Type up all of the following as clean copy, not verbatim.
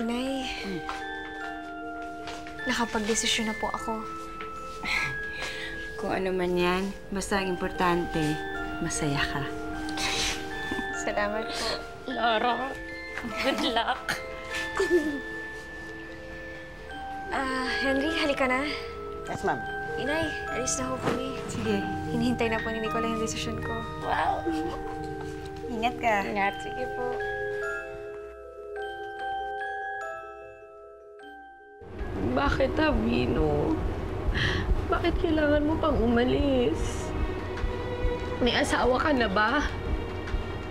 Inay, nakapag-desisyon na po ako. Kung ano man yan, basta ang importante, masaya ka. Salamat po. Lara, good luck. Henry, halika na. Yes, ma'am. Inay, alis na ho kami. Sige. Hinihintay na po ni Nicola yung desisyon ko. Wow. Ingat ka. Ingat. Sige po. Bakit, Vino? Bakit kailangan mo pang umalis? May asawa ka na ba?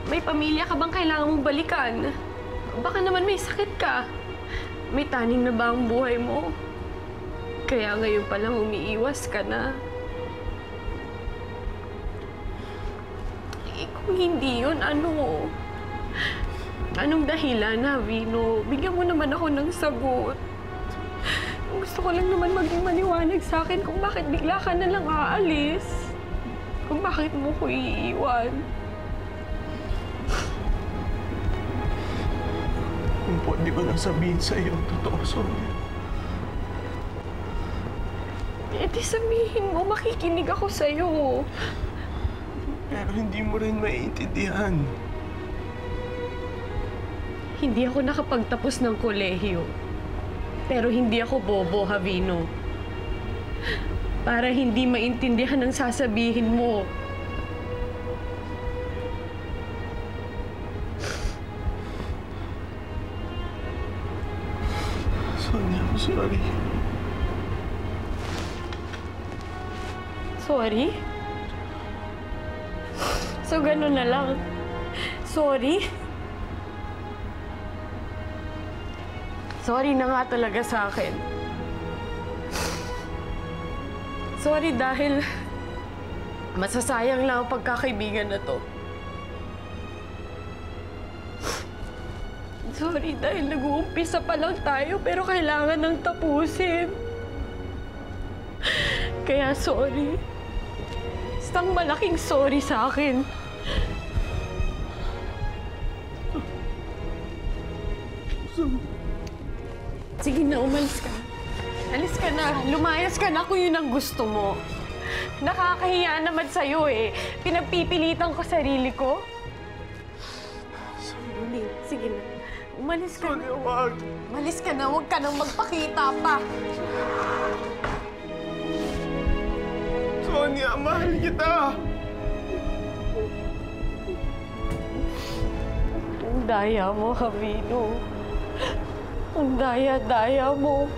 May pamilya ka bang kailangan mong balikan? Baka naman may sakit ka. May taning na ba ang buhay mo? Kaya ngayon pa lang umiiwas ka na. Eh, kung hindi yun, ano? Anong dahilan, Vino? Bigyan mo naman ako ng sagot. Gusto ko lang naman maging maliwanag sa akin kung bakit bigla ka na lang aalis. Kung bakit mo ko iiwan. Kung pwede ko lang sabihin sa iyo ang totoo, Sonia. Eh di sabihin mo, makikinig ako sa'yo. Pero hindi mo rin maiintindihan. Hindi ako nakapagtapos ng kolehiyo. Pero hindi ako bobo, Vino. Para hindi maintindihan ang sasabihin mo. Sonia, I'm sorry. Sorry? So, gano'n na lang. Sorry? Sorry na nga talaga sa akin. Sorry dahil masasayang lang ang pagkakaibigan na to. Sorry dahil nag-uumpisa pa lang tayo pero kailangan nang tapusin. Kaya sorry. Isang malaking sorry sa akin. Sige na, umalis ka na. Alis ka na. Lumayas ka na kung yun ang gusto mo. Nakakahiya naman sa'yo eh. Pinagpipilitan ko sarili ko. Hindi, sige na. Umalis ka na. Sonia, wag. Umalis ka na. Huwag ka nang magpakita pa. Sonia, mahal kita. Ang daya mo, Vino. Ang daya-daya mo.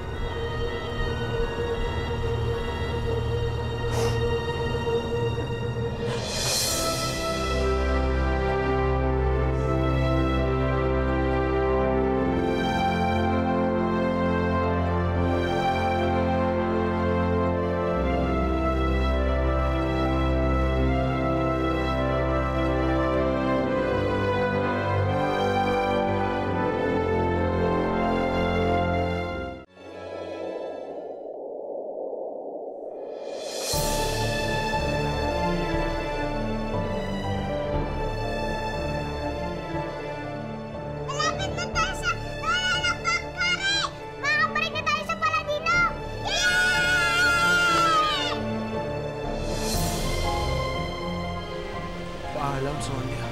Paalam, Sonia.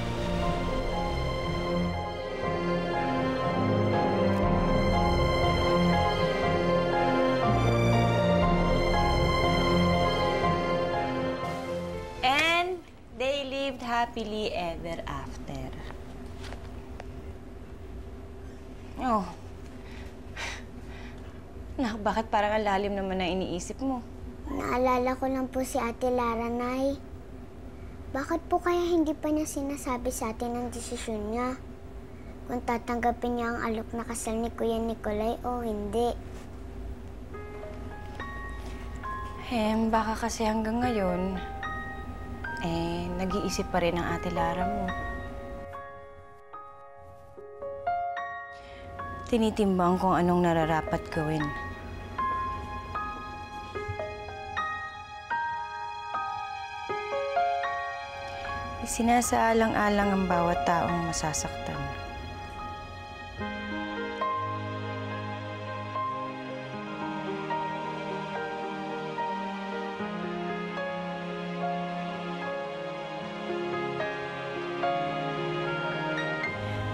And they lived happily ever after. Oh. Naku, bakit parang ang lalim naman na iniisip mo? Naalala ko lang po si Ate Lara, Nay. Bakit po kaya hindi pa niya sinasabi sa atin ang desisyon niya? Kung tatanggapin niya ang alok na kasal ni Kuya Nicolay o hindi. Baka kasi hanggang ngayon, nag-iisip pa rin ang Ate Lara mo. Tinitimbang kung anong nararapat gawin. Isinasaalang-alang ang bawat taong masasaktan.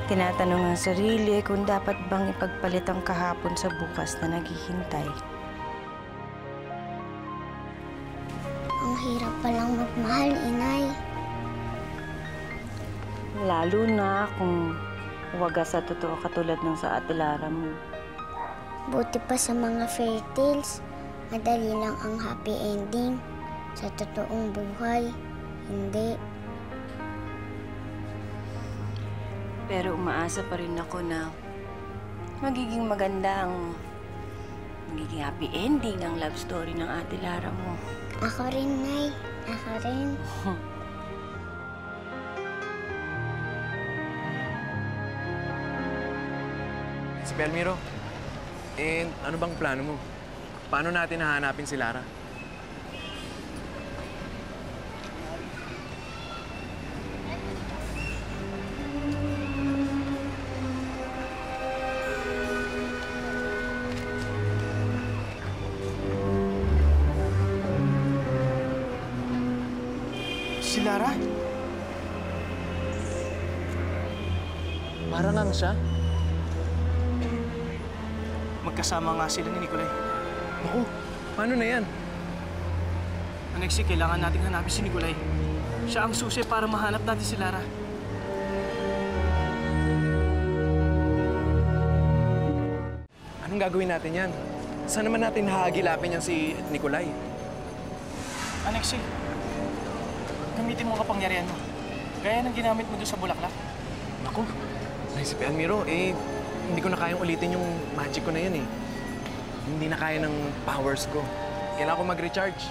Tinatanong ang sarili kung dapat bang ipagpalit ang kahapon sa bukas na naghihintay. Ang hirap palang magmahal, inay. Lalo na kung wagas sa totoo katulad ng sa Ate Lara mo. Buti pa sa mga fairy tales, madali lang ang happy ending. Sa totoong buhay, hindi. Pero umaasa pa rin ako na magiging maganda ang magiging happy ending ang love story ng Ate Lara mo. Ako rin, Nay. Ako rin. Si Pelmiro, ano bang plano mo? Paano natin hahanapin si Lara? Si Lara? Parang lang siya. Magkasama nga sila ni Nicolay. Naku, paano na yan? Anexi, kailangan nating hanapin si Nicolay. Siya ang susi para mahanap natin si Lara. Anong gagawin natin yan? Saan naman natin hahagilapin yan si Nicolay? Anexi, gamitin mo ang kapangyarihan mo. Gaya ng ginamit mo doon sa Bulaklak. Naku, si Pelmiro, hindi ko na kayang ulitin yung magic ko na yun eh. Hindi na kaya ng powers ko. Kailangan ko mag-recharge.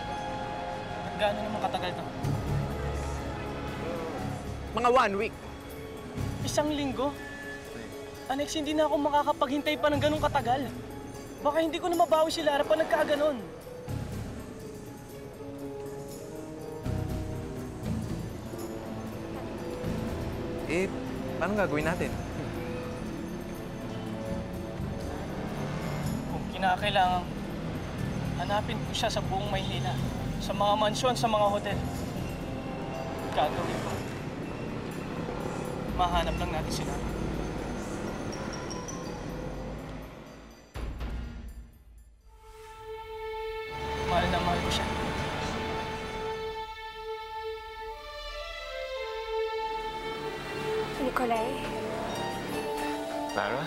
At gaano naman katagal to? Mga 1 week. 1 linggo? Anexi, hindi na ako makakapaghintay pa ng ganong katagal. Baka hindi ko na mabawi si Lara pa nagkaganon. Paano gagawin natin? Kung kinakailangan, hanapin ko siya sa buong Maynila. Sa mga mansyon, sa mga hotel. Gagawin ko. Mahanap lang natin sila. Mahal na mahal ko siya. Nicolay, Lara,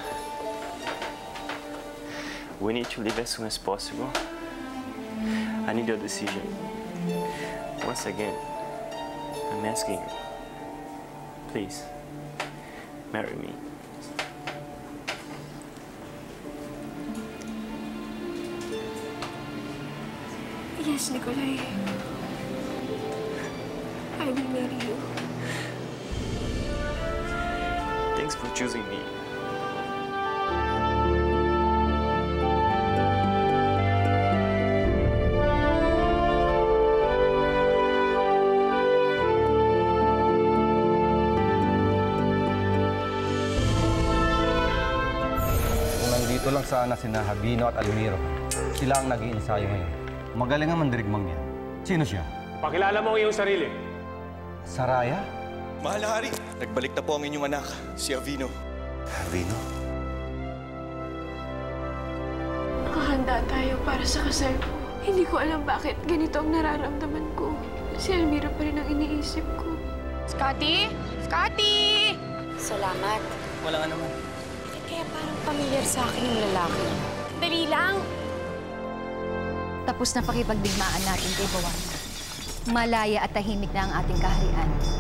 we need to leave as soon as possible. I need your decision. Once again, I'm asking you, please, marry me. yes, Nicolay. I will marry you. Thanks for choosing me. Nandito lang sana sina Habino at Almiro. Sila ang nag-iinsayo ngayon. Magaling ang mandirigmang yan. Sino siya? Pakilala mo ang iyong sarili. Saraya? Mahal na hari, nagbalik na po ang inyong anak, si Avino. Habino? Nakahanda tayo para sa kasal ko. Hindi ko alam bakit ganito ang nararamdaman ko. Si Almira pa rin ang iniisip ko. Scotty? Scotty! Salamat. Wala nga naman. Kaya parang pamilyar sa akin yung lalaki. Dali lang! Tapos na pakipagdigmaan natin kay Bawan. Malaya at tahimik na ang ating kaharian.